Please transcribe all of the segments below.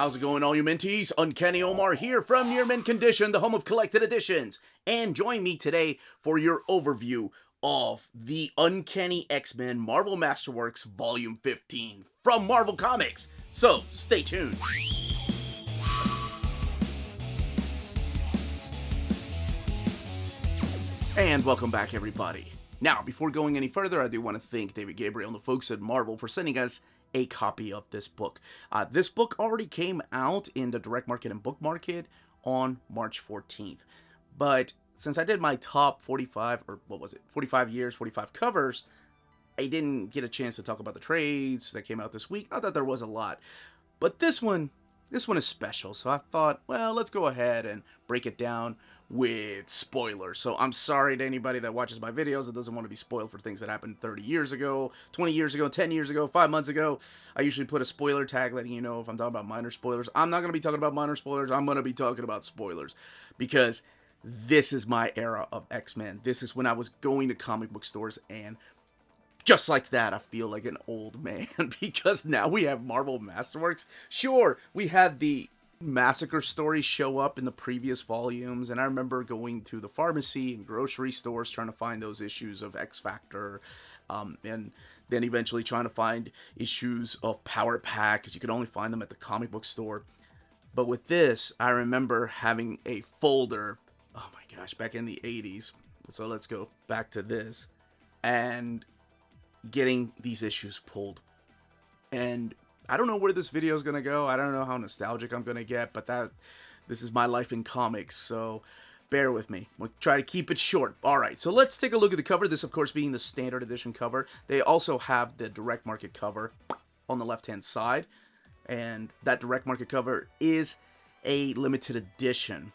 How's it going, all you minties? Uncanny Omar here from Near Mint Condition, the home of collected editions. And join me today for your overview of the Uncanny X-Men Marvel Masterworks Volume 15 from Marvel Comics. So, stay tuned. And welcome back, everybody. Now, before going any further, I do want to thank David Gabriel and the folks at Marvel for sending us a copy of this book. This book already came out in the direct market and book market on March 14th. But since I did my top 45, or what was it, 45 years, 45 covers, I didn't get a chance to talk about the trades that came out this week. Not that there was a lot. But this one is special, so I thought, well, let's go ahead and break it down with spoilers. So I'm sorry to anybody that watches my videos that doesn't want to be spoiled for things that happened 30 years ago, 20 years ago, 10 years ago, 5 months ago. I usually put a spoiler tag letting you know if I'm talking about minor spoilers. I'm not going to be talking about minor spoilers. I'm going to be talking about spoilers because this is my era of X-Men. This is when I was going to comic book stores, and just like that, I feel like an old man because now we have Marvel Masterworks. Sure, we had the Massacre stories show up in the previous volumes, and I remember going to the pharmacy and grocery stores trying to find those issues of X-Factor, and then eventually trying to find issues of Power Pack, because you could only find them at the comic book store. But with this, I remember having a folder, oh my gosh, back in the 80s, so let's go back to this, and getting these issues pulled. And I don't know where this video is going to go. I don't know how nostalgic I'm going to get, but this is my life in comics, so bear with me. We'll try to keep it short. Alright, so let's take a look at the cover. This, of course, being the standard edition cover. They also have the direct market cover on the left-hand side, and that direct market cover is a limited edition,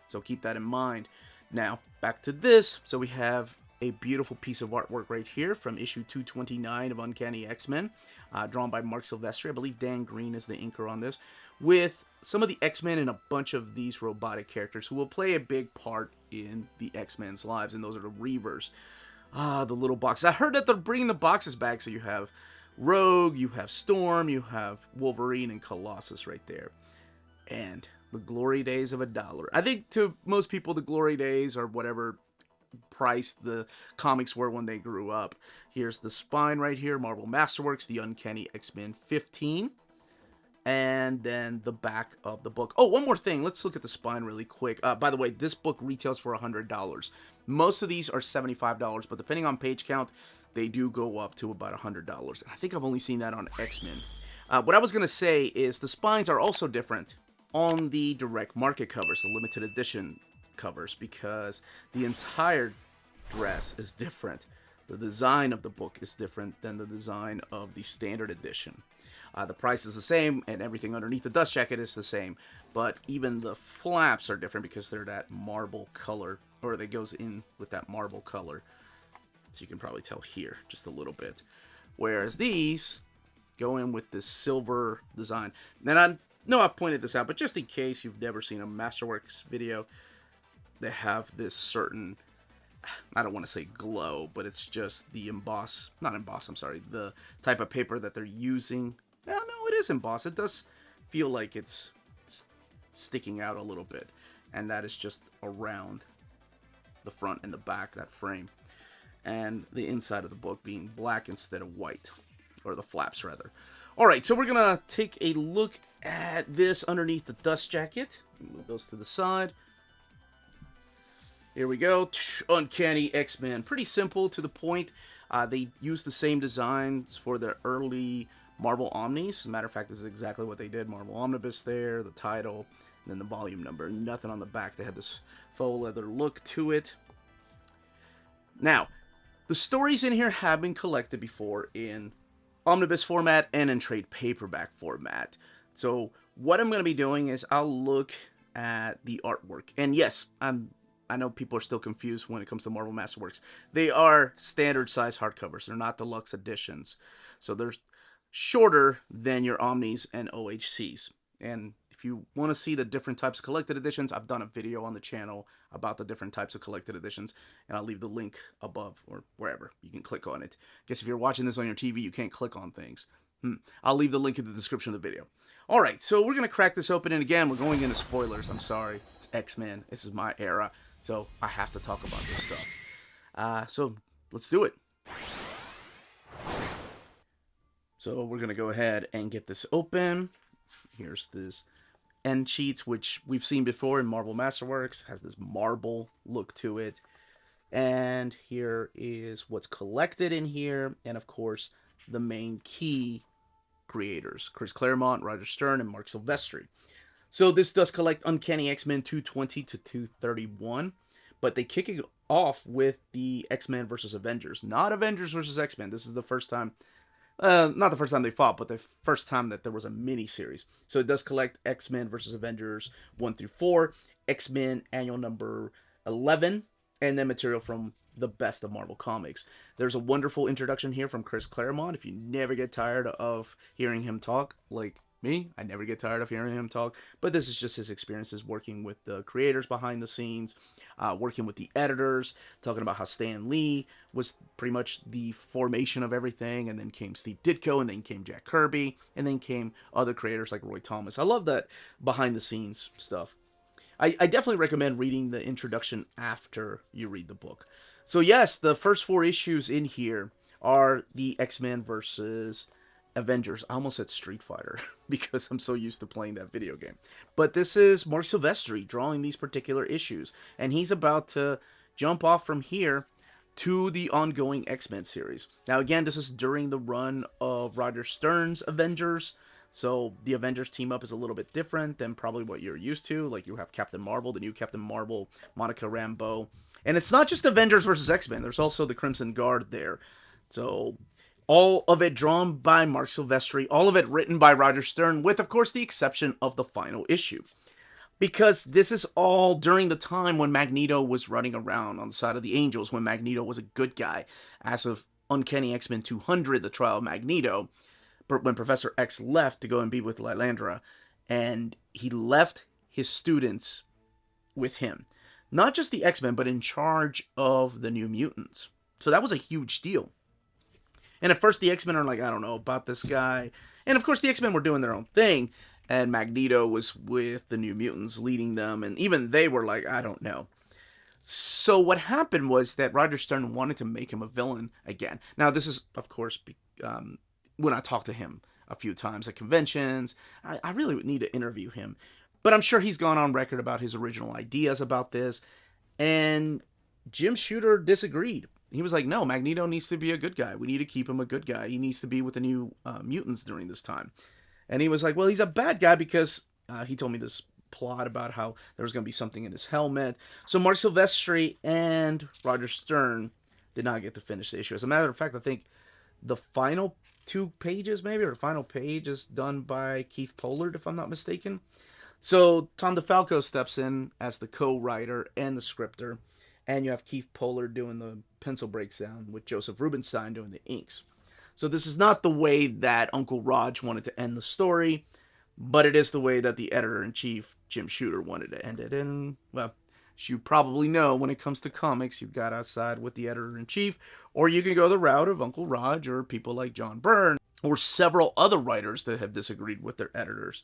so keep that in mind. Now, back to this. So we have a beautiful piece of artwork right here from issue 229 of Uncanny X-Men, drawn by Mark Silvestri. I believe Dan Green is the inker on this, with some of the X-Men and a bunch of these robotic characters who will play a big part in the X-Men's lives, and those are the Reavers. The little box. I heard that they're bringing the boxes back, so you have Rogue, you have Storm, you have Wolverine and Colossus right there. And the glory days of $1. I think to most people, the glory days are whatever price the comics were when they grew up. Here's the spine right here, Marvel Masterworks, the Uncanny X-Men 15. And then the back of the book. Oh, one more thing. Let's look at the spine really quick. By the way, this book retails for $100. Most of these are $75, but depending on page count, they do go up to about $100. And I think I've only seen that on X-Men. What I was going to say is the spines are also different on the direct market covers, the limited edition covers, because the entire dress is different. The design of the book is different than the design of the standard edition. The price is the same, and everything underneath the dust jacket is the same, but even the flaps are different because they're that marble color, or they goes in with that marble color, so you can probably tell here just a little bit, whereas these go in with this silver design. And I know I've pointed this out, but just in case you've never seen a Masterworks video, they have this certain, I don't want to say glow, but it's just the the type of paper that they're using. Well, no, it is embossed. It does feel like it's sticking out a little bit, and that is just around the front and the back, that frame, and the inside of the book being black instead of white, or the flaps rather. Alright, so we're gonna take a look at this underneath the dust jacket. Move those to the side. Here we go. Uncanny X-Men. Pretty simple, to the point. They use the same designs for their early Marvel Omnis. As a matter of fact, this is exactly what they did. Marvel Omnibus there, the title, and then the volume number. Nothing on the back. They had this faux leather look to it. Now, the stories in here have been collected before in Omnibus format and in trade paperback format. So what I'm going to be doing is I'll look at the artwork. And yes, I know people are still confused when it comes to Marvel Masterworks. They are standard size hardcovers. They're not deluxe editions. So they're shorter than your Omnis and OHCs. And if you want to see the different types of collected editions, I've done a video on the channel about the different types of collected editions, and I'll leave the link above or wherever. You can click on it. I guess if you're watching this on your TV, you can't click on things. I'll leave the link in the description of the video. All right, so we're gonna crack this open, and again, we're going into spoilers. I'm sorry, it's X-Men. This is my era, so I have to talk about this stuff. So let's do it. So we're gonna go ahead and get this open. Here's this end sheets, which we've seen before in Marvel Masterworks. Has this marble look to it. And here is what's collected in here, and of course, the main key creators, Chris Claremont, Roger Stern, and Mark Silvestri. So this does collect Uncanny X-Men 220 to 231, but they kick it off with the X-Men versus Avengers, not Avengers versus X-Men. This is the first time, not the first time they fought, but the first time that there was a mini-series. So it does collect X-Men versus Avengers 1 through 4, X-Men annual number 11, and then material from the best of Marvel Comics. There's a wonderful introduction here from Chris Claremont. If you never get tired of hearing him talk, like me, I never get tired of hearing him talk, but this is just his experiences working with the creators behind the scenes, working with the editors, talking about how Stan Lee was pretty much the formation of everything, and then came Steve Ditko, and then came Jack Kirby, and then came other creators like Roy Thomas. I love that behind the scenes stuff. I definitely recommend reading the introduction after you read the book. So yes, the first 4 issues in here are the X-Men versus Avengers. I almost said Street Fighter because I'm so used to playing that video game. But this is Mark Silvestri drawing these particular issues, and he's about to jump off from here to the ongoing X-Men series. Now again, this is during the run of Roger Stern's Avengers. So the Avengers team up is a little bit different than probably what you're used to. Like you have Captain Marvel, the new Captain Marvel, Monica Rambeau. And it's not just Avengers versus X-Men. There's also the Crimson Guard there. So all of it drawn by Mark Silvestri, all of it written by Roger Stern, with of course the exception of the final issue. Because this is all during the time when Magneto was running around on the side of the Angels, when Magneto was a good guy. As of Uncanny X-Men 200, The Trial of Magneto, when Professor X left to go and be with Lilandra, and he left his students with him. Not just the X-Men, but in charge of the New Mutants. So that was a huge deal. And at first the X-Men are like, I don't know about this guy. And of course the X-Men were doing their own thing, and Magneto was with the New Mutants leading them, and even they were like, I don't know. So what happened was that Roger Stern wanted to make him a villain again. Now this is, of course, when I talked to him a few times at conventions. I really would need to interview him. But I'm sure he's gone on record about his original ideas about this. And Jim Shooter disagreed. He was like, no, Magneto needs to be a good guy. We need to keep him a good guy. He needs to be with the New Mutants during this time. And he was like, well, he's a bad guy because he told me this plot about how there was going to be something in his helmet. So Mark Silvestri and Roger Stern did not get to finish the issue. As a matter of fact, I think the final 2 pages maybe, or the final page is done by Keith Pollard, if I'm not mistaken. So Tom DeFalco steps in as the co-writer and the scripter, and you have Keith Pollard doing the pencil breakdown with Joseph Rubinstein doing the inks. So this is not the way that Uncle Raj wanted to end the story, but it is the way that the editor-in-chief, Jim Shooter, wanted to end it. And, well, as you probably know, when it comes to comics, you've got to side with the editor-in-chief, or you can go the route of Uncle Raj, or people like John Byrne, or several other writers that have disagreed with their editors.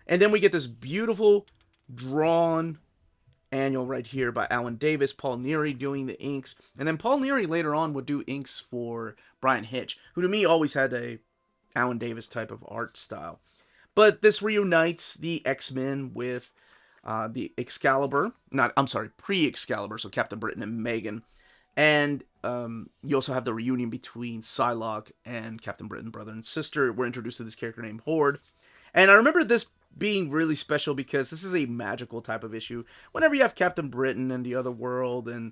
And then we get this beautiful, drawn annual right here by Alan Davis, Paul Neary doing the inks, and then Paul Neary later on would do inks for Brian Hitch, who to me always had a Alan Davis type of art style. But this reunites the X-Men with the Excalibur, pre-Excalibur, so Captain Britain and Megan. And you also have the reunion between Psylocke and Captain Britain, brother and sister. We're introduced to this character named Horde. And I remember this being really special because this is a magical type of issue. Whenever you have Captain Britain and the other world and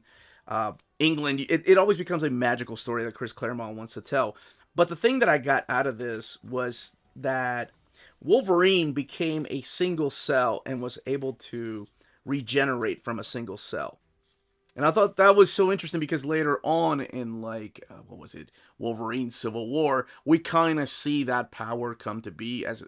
England, it always becomes a magical story that Chris Claremont wants to tell. But the thing that I got out of this was that Wolverine became a single cell and was able to regenerate from a single cell. And I thought that was so interesting because later on in, Wolverine Civil War, we kind of see that power come to be as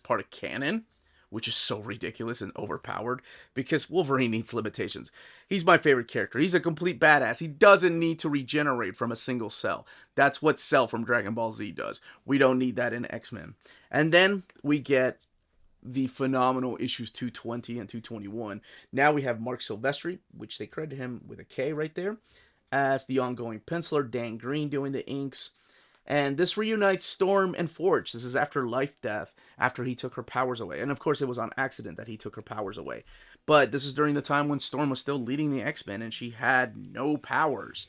part of canon, which is so ridiculous and overpowered because Wolverine needs limitations. He's my favorite character. He's a complete badass. He doesn't need to regenerate from a single cell. That's what Cell from Dragon Ball Z does. We don't need that in X-Men. And then we get the phenomenal issues 220 and 221. Now we have Mark Silvestri, which they credit him with a K right there, as the ongoing penciler, Dan Green doing the inks. And this reunites Storm and Forge. This is after Life Death, after he took her powers away. And of course, it was on accident that he took her powers away. But this is during the time when Storm was still leading the X-Men and she had no powers.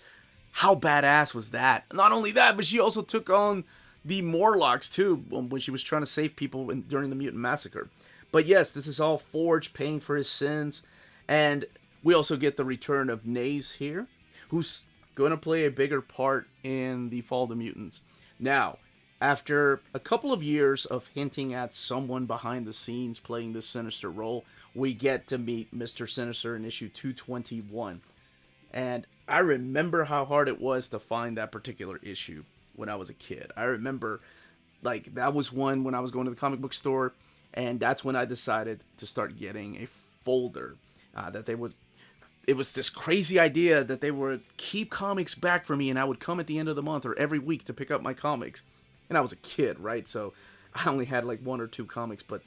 How badass was that? Not only that, but she also took on the Morlocks too when she was trying to save people during the Mutant Massacre. But yes, this is all Forge paying for his sins. And we also get the return of Naze here, who's going to play a bigger part in the Fall of the Mutants. Now, after a couple of years of hinting at someone behind the scenes playing this Sinister role, we get to meet Mr. Sinister in issue 221. And I remember how hard it was to find that particular issue when I was a kid. I remember, like, that was one when I was going to the comic book store, and that's when I decided to start getting a folder that they would... It was this crazy idea that they would keep comics back for me, and I would come at the end of the month or every week to pick up my comics. And I was a kid, right? So I only had like 1 or 2 comics, but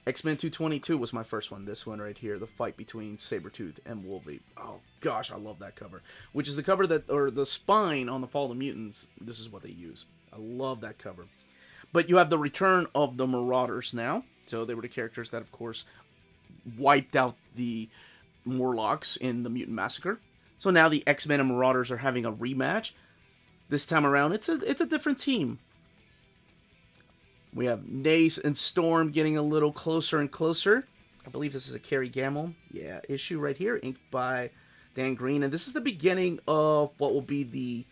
X-Men 222 was my first one. This one right here, the fight between Sabretooth and Wolverine. Oh gosh, I love that cover. Which is the cover that, or the spine on the Fall of the Mutants. This is what they use. I love that cover. But you have the return of the Marauders now. So they were the characters that, of course, wiped out the Morlocks in the Mutant Massacre. So now the X-Men and Marauders are having a rematch. This time around, it's a different team. We have Nace and Storm getting a little closer and closer. I believe this is a Kerry Gamble, issue right here, inked by Dan Green. And this is the beginning of what will be the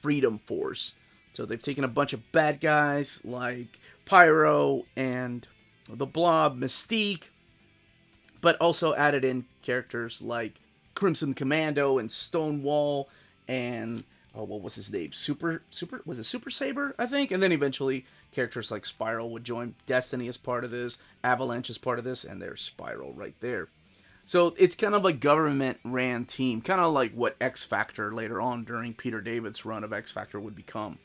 Freedom Force. So they've taken a bunch of bad guys like Pyro and the Blob, Mystique, but also added in characters like Crimson Commando and Stonewall and what was his name? Was it Super Saber, I think? And then eventually characters like Spiral would join. Destiny is part of this, Avalanche is part of this, and there's Spiral right there. So it's kind of a government-ran team, kind of like what X-Factor later on during Peter David's run of X-Factor would become.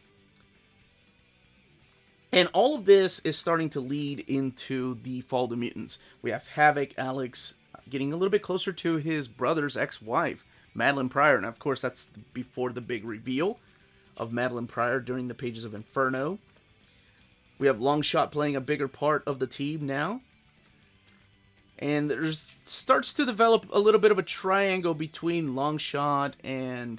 And all of this is starting to lead into the Fall of the Mutants. We have Havoc, Alex, getting a little bit closer to his brother's ex-wife, Madeline Pryor. And of course, that's before the big reveal of Madeline Pryor during the pages of Inferno. We have Longshot playing a bigger part of the team now. And there starts to develop a little bit of a triangle between Longshot and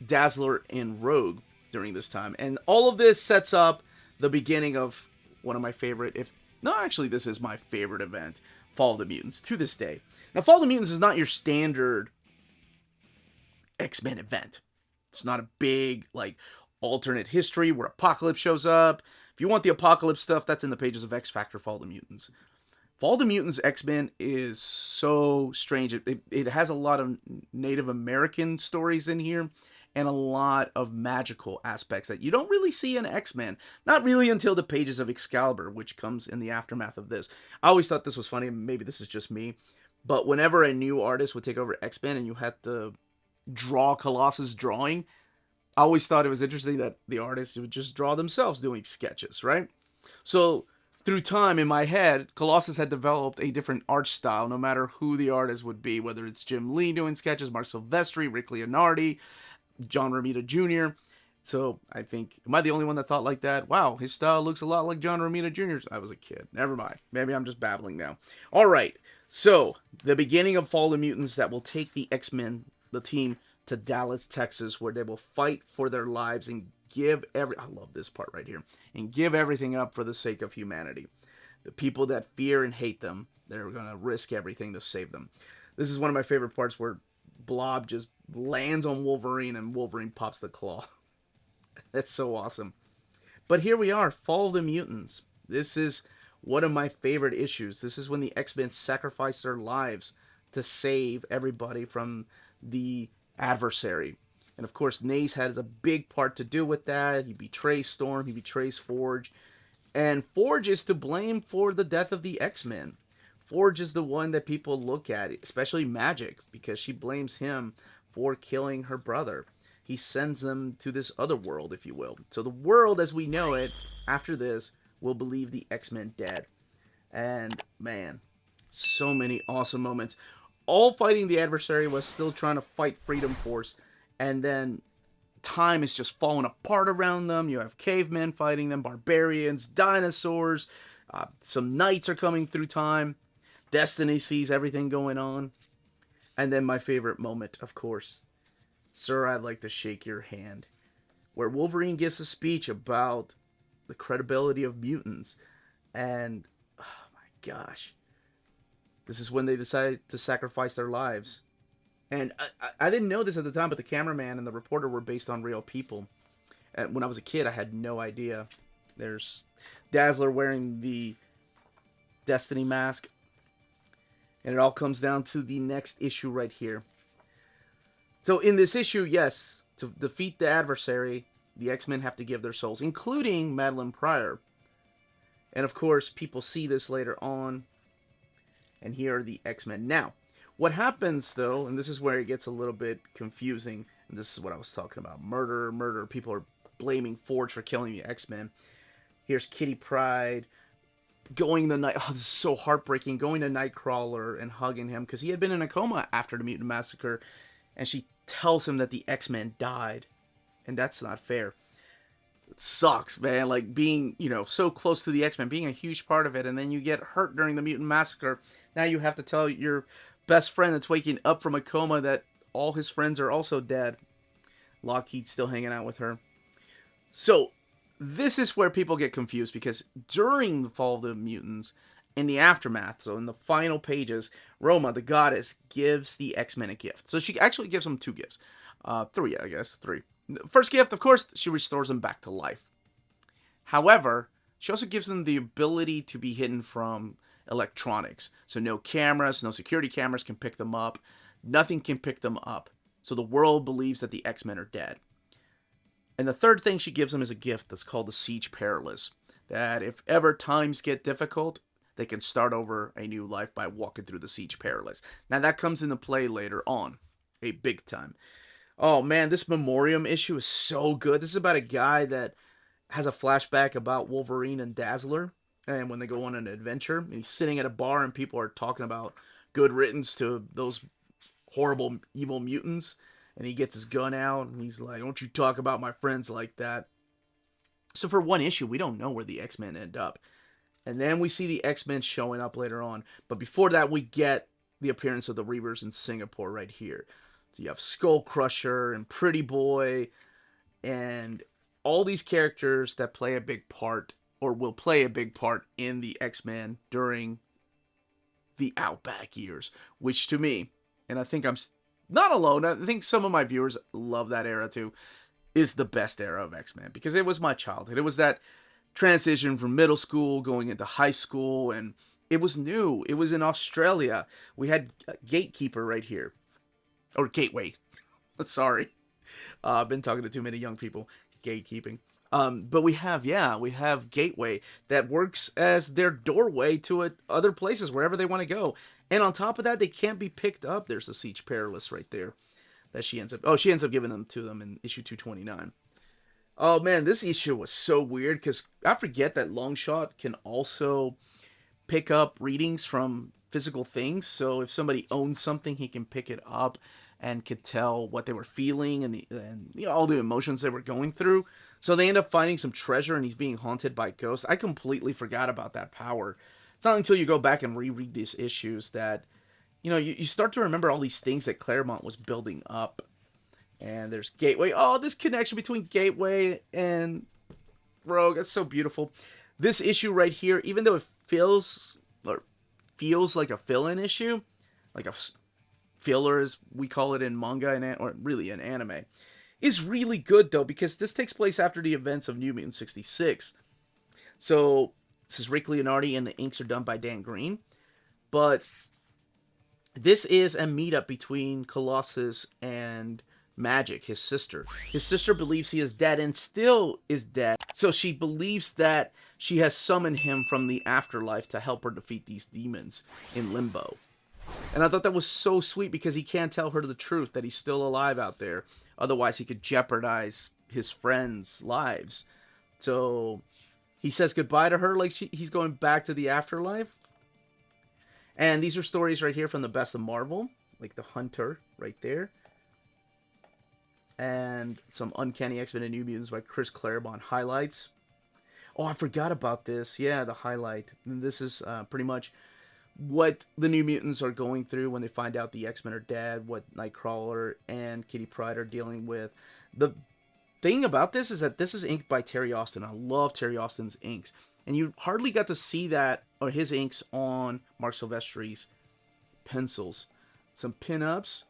Dazzler and Rogue during this time. And all of this sets up the beginning of one of my favorite, this is my favorite event, Fall of the Mutants, to this day. Now, Fall of the Mutants is not your standard X-Men event. It's not a big, like, alternate history where Apocalypse shows up. If you want the Apocalypse stuff, that's in the pages of X-Factor Fall of the Mutants. Fall of the Mutants X-Men is so strange. It has a lot of Native American stories in here, and a lot of magical aspects that you don't really see in X-Men. Not really until the pages of Excalibur, which comes in the aftermath of this. I always thought this was funny, maybe this is just me, but whenever a new artist would take over X-Men and you had to draw Colossus drawing, I always thought it was interesting that the artists would just draw themselves doing sketches, right? So through time, in my head, Colossus had developed a different art style, no matter who the artist would be, whether it's Jim Lee doing sketches, Mark Silvestri, Rick Leonardi, John Romita Jr. So I think, am I the only one that thought like that? Wow, his style looks a lot like John Romita Jr.'s. I was a kid. Never mind. Maybe I'm just babbling now. All right. So the beginning of Fall of the Mutants that will take the X-Men, the team, to Dallas, Texas, where they will fight for their lives and I love this part right here, and give everything up for the sake of humanity. The people that fear and hate them, they're going to risk everything to save them. This is one of my favorite parts where Blob just lands on Wolverine and Wolverine pops the claw. That's so awesome. But here we are, Fall of the Mutants. This is one of my favorite issues. This is when the X-Men sacrifice their lives to save everybody from the adversary. And of course, Nace has a big part to do with that. He betrays Storm, he betrays Forge. And Forge is to blame for the death of the X-Men. Forge is the one that people look at, especially Magic, because she blames him for killing her brother. He sends them to this other world, if you will. So the world as we know it, after this, will believe the X-Men dead. And man, so many awesome moments. All fighting the adversary was still trying to fight Freedom Force, and then time is just falling apart around them. You have cavemen fighting them, barbarians, dinosaurs. Some knights are coming through time. Destiny sees everything going on. And then my favorite moment, of course. Sir, I'd like to shake your hand. Where Wolverine gives a speech about the credibility of mutants. And, oh my gosh. This is when they decided to sacrifice their lives. And I didn't know this at the time, but the cameraman and the reporter were based on real people. And when I was a kid, I had no idea. There's Dazzler wearing the Destiny mask. And it all comes down to the next issue right here. So in this issue, yes, to defeat the adversary, the X-Men have to give their souls, including Madeline Pryor. And of course, people see this later on. And here are the X-Men. Now, what happens, though, and this is where it gets a little bit confusing, and this is what I was talking about. Murder. People are blaming Forge for killing the X-Men. Here's Kitty Pryde going to night. Oh, this is so heartbreaking. Going to Nightcrawler and hugging him because he had been in a coma after the Mutant Massacre, and she tells him that the X-Men died, and that's not fair. It sucks, man. Like being, so close to the X-Men, being a huge part of it, and then you get hurt during the Mutant Massacre. Now you have to tell your best friend that's waking up from a coma that all his friends are also dead. Lockheed's still hanging out with her. So this is where people get confused, because during the fall of the mutants, in the aftermath, so in the final pages, Roma, the goddess, gives the X-Men a gift. So she actually gives them 2 gifts. 3, I guess. 3. First gift, of course, she restores them back to life. However, she also gives them the ability to be hidden from electronics. So no cameras, no security cameras can pick them up. Nothing can pick them up. So the world believes that the X-Men are dead. And the third thing she gives them is a gift that's called the Siege Perilous. That if ever times get difficult, they can start over a new life by walking through the Siege Perilous. Now that comes into play later on. A big time. Oh man, this Memoriam issue is so good. This is about a guy that has a flashback about Wolverine and Dazzler. And when they go on an adventure, and he's sitting at a bar and people are talking about good riddance to those horrible, evil mutants. And he gets his gun out and he's like, don't you talk about my friends like that. So for one issue, we don't know where the X-Men end up. And then we see the X-Men showing up later on. But before that, we get the appearance of the Reavers in Singapore right here. So you have Skull Crusher and Pretty Boy and all these characters that play a big part, or will play a big part, in the X-Men during the Outback years. Which to me, and I think I'm not alone, I think some of my viewers love that era too, is the best era of X-Men. Because it was my childhood. It was that transition from middle school going into high school, and it was new. It was in Australia. We had Gatekeeper right here. Or Gateway. Sorry. I've been talking to too many young people. Gatekeeping. But we have Gateway that works as their doorway to other places, wherever they want to go. And on top of that, they can't be picked up. There's the Siege Perilous right there. That she ends up giving them to them in issue 229. Oh man, this issue was so weird, because I forget that Longshot can also pick up readings from physical things. So if somebody owns something, he can pick it up and could tell what they were feeling and all the emotions they were going through. So they end up finding some treasure, and he's being haunted by ghosts. I completely forgot about that power. It's not until you go back and reread these issues that you start to remember all these things that Claremont was building up. And there's Gateway. Oh, this connection between Gateway and Rogue, that's so beautiful. This issue right here, even though it feels like a fill-in issue, like a filler as we call it in manga or really in anime, is really good though, because this takes place after the events of New Mutant 66. So this is Rick Leonardi, and the inks are done by Dan Green. But this is a meetup between Colossus and Magic, his sister. His sister believes he is dead, and still is dead. So she believes that she has summoned him from the afterlife to help her defeat these demons in Limbo. And I thought that was so sweet, because he can't tell her the truth, that he's still alive out there. Otherwise, he could jeopardize his friends' lives. So he says goodbye to her like he's going back to the afterlife. And these are stories right here from the Best of Marvel, like the Hunter right there. And some Uncanny X-Men and New Mutants by Chris Claremont highlights. Oh, I forgot about this. Yeah, the highlight. And this is pretty much what the New Mutants are going through when they find out the X-Men are dead, what Nightcrawler and Kitty Pryde are dealing with. The thing about this is that this is inked by Terry Austin. I love Terry Austin's inks. And you hardly got to see that, or his inks, on Marc Silvestri's pencils. Some pinups.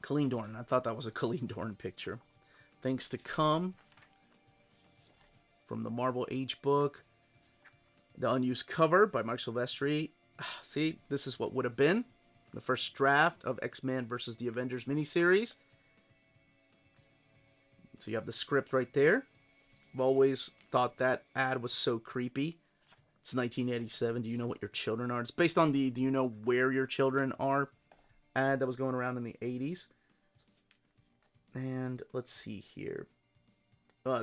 Colleen Doran. I thought that was a Colleen Doran picture. Things to Come. From the Marvel Age book. The unused cover by Marc Silvestri. See, this is what would have been the first draft of X-Men versus the Avengers miniseries. So you have the script right there. I've always thought that ad was so creepy. It's 1987. Do you know what your children are? It's based on the Do you know where your children are ad that was going around in the 80s. And let's see here.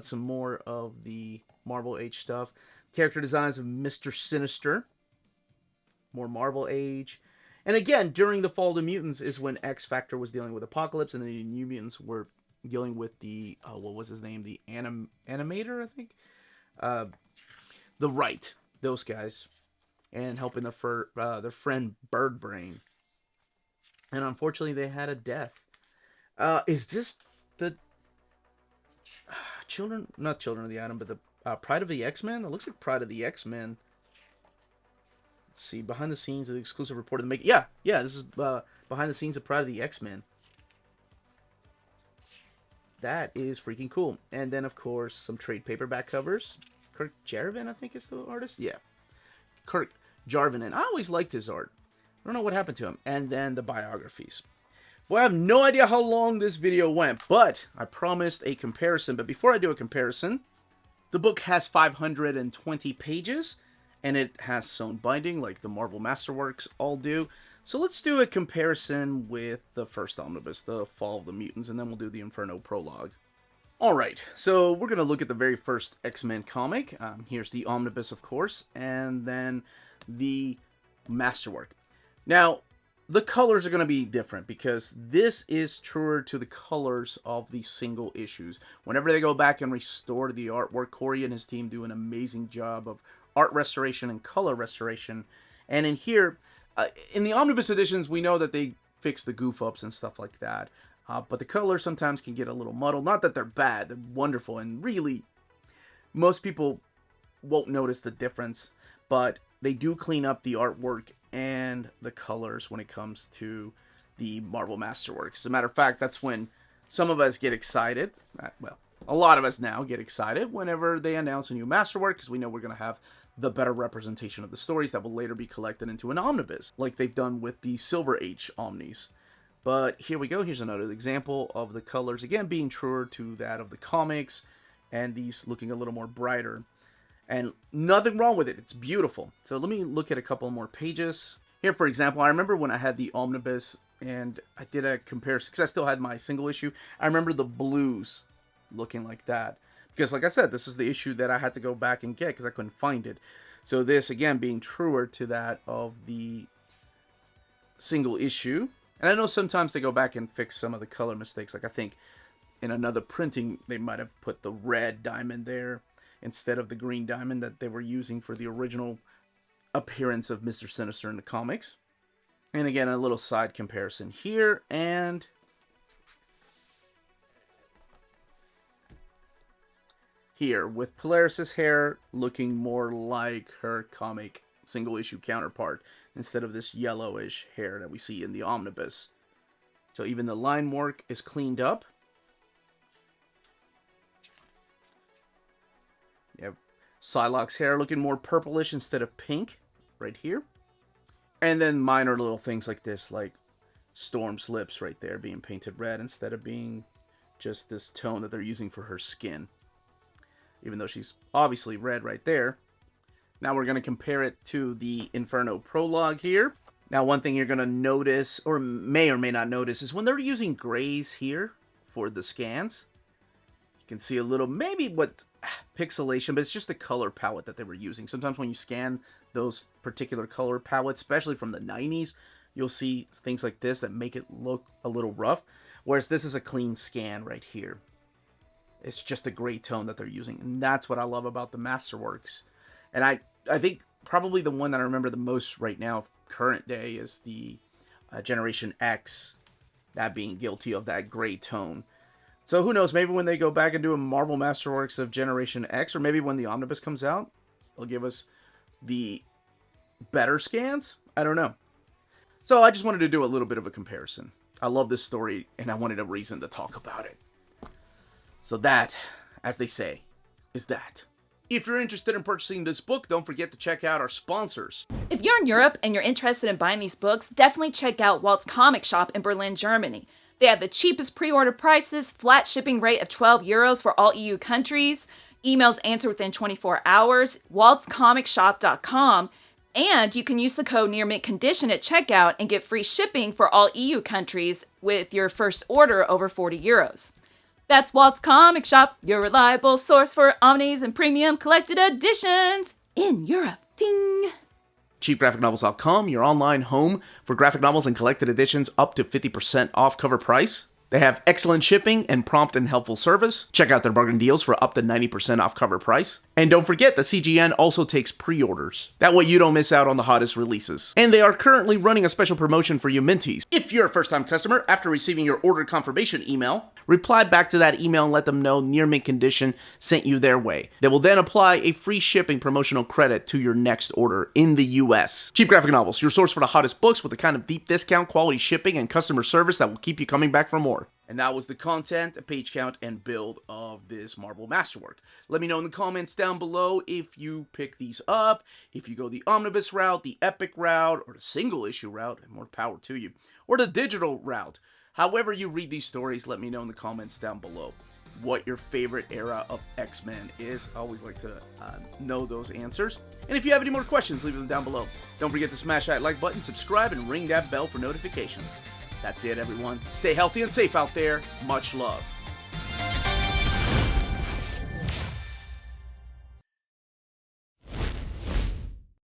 Some more of the Marvel Age stuff. Character designs of Mr. Sinister. More Marvel Age. And again, during the Fall of the Mutants is when X Factor was dealing with Apocalypse, and the New Mutants were dealing with the, what was his name? The animator, I think? The Right. Those guys. And helping their friend Birdbrain. And unfortunately, they had a death. Is this the not Children of the Atom, but the Pride of the X-Men? It looks like Pride of the X-Men. Let's see, behind the scenes of the exclusive report of the making. Yeah, this is behind the scenes of Pride of the X-Men. That is freaking cool. And then, of course, some trade paperback covers. Kirk Jarvin, I think, is the artist. Yeah, Kirk Jarvin, and I always liked his art. I don't know what happened to him. And then the biographies. Well, I have no idea how long this video went, but I promised a comparison. But before I do a comparison, the book has 520 pages, and it has sewn binding like the Marvel Masterworks all do. So let's do a comparison with the first omnibus, the Fall of the Mutants, and then we'll do the Inferno prologue. Alright, so we're going to look at the very first X-Men comic. Here's the omnibus, of course, and then the Masterwork. Now, the colors are going to be different because this is truer to the colors of the single issues. Whenever they go back and restore the artwork, Corey and his team do an amazing job of art restoration and color restoration. And in here, in the omnibus editions, we know that they fix the goof-ups and stuff like that. But the colors sometimes can get a little muddled. Not that they're bad, they're wonderful. And really, most people won't notice the difference. But they do clean up the artwork and the colors when it comes to the Marvel Masterworks. As a matter of fact, that's when some of us get excited. Well, a lot of us now get excited whenever they announce a new Masterwork, because we know we're going to have the better representation of the stories that will later be collected into an omnibus, like they've done with the Silver Age omnis. But here we go. Here's another example of the colors, again, being truer to that of the comics, and these looking a little more brighter. And nothing wrong with it. It's beautiful. So let me look at a couple more pages. Here, for example, I remember when I had the omnibus and I did a comparison, because I still had my single issue. I remember the blues looking like that. Because, like I said, this is the issue that I had to go back and get because I couldn't find it. So this, again, being truer to that of the single issue. And I know sometimes they go back and fix some of the color mistakes. Like I think in another printing, they might have put the red diamond there instead of the green diamond that they were using for the original appearance of Mr. Sinister in the comics. And again, a little side comparison here, and here, with Polaris' hair looking more like her comic single-issue counterpart, instead of this yellowish hair that we see in the omnibus. So even the line work is cleaned up. You have Psylocke's hair looking more purplish instead of pink, right here. And then minor little things like this, like Storm's lips right there being painted red instead of being just this tone that they're using for her skin. Even though she's obviously red right there. Now we're going to compare it to the Inferno prologue here. Now one thing you're going to notice, or may not notice, is when they're using grays here for the scans. You can see a little, maybe what pixelation, but it's just the color palette that they were using. Sometimes when you scan those particular color palettes, especially from the 90s, you'll see things like this that make it look a little rough. Whereas this is a clean scan right here. It's just a gray tone that they're using. And that's what I love about the Masterworks. And I think probably the one that I remember the most right now, current day, is the Generation X, that being guilty of that gray tone. So who knows, maybe when they go back and do a Marvel Masterworks of Generation X, or maybe when the Omnibus comes out, they'll give us the better scans? I don't know. So I just wanted to do a little bit of a comparison. I love this story, and I wanted a reason to talk about it. So that, as they say, is that. If you're interested in purchasing this book, don't forget to check out our sponsors. If you're in Europe and you're interested in buying these books, definitely check out Walt's Comic Shop in Berlin, Germany. They have the cheapest pre-order prices, flat shipping rate of €12 for all EU countries, emails answered within 24 hours, waltscomicshop.com, and you can use the code nearmintcondition at checkout and get free shipping for all EU countries with your first order over €40. That's Walt's Comic Shop, your reliable source for omnis and premium collected editions in Europe. Ding! cheapgraphicnovels.com, your online home for graphic novels and collected editions up to 50% off cover price. They have excellent shipping and prompt and helpful service. Check out their bargain deals for up to 90% off cover price. And don't forget, the CGN also takes pre-orders. That way you don't miss out on the hottest releases. And they are currently running a special promotion for you Minties. If you're a first-time customer, after receiving your order confirmation email, reply back to that email and let them know Near Mint Condition sent you their way. They will then apply a free shipping promotional credit to your next order in the US. Cheap Graphic Novels, your source for the hottest books with the kind of deep discount, quality shipping, and customer service that will keep you coming back for more. And that was the content, page count, and build of this Marvel Masterwork. Let me know in the comments down below if you pick these up, if you go the Omnibus route, the Epic route, or the single issue route, and more power to you, or the digital route. However you read these stories, let me know in the comments down below what your favorite era of X-Men is. I always like to know those answers. And if you have any more questions, leave them down below. Don't forget to smash that like button, subscribe, and ring that bell for notifications. That's it, everyone. Stay healthy and safe out there. Much love.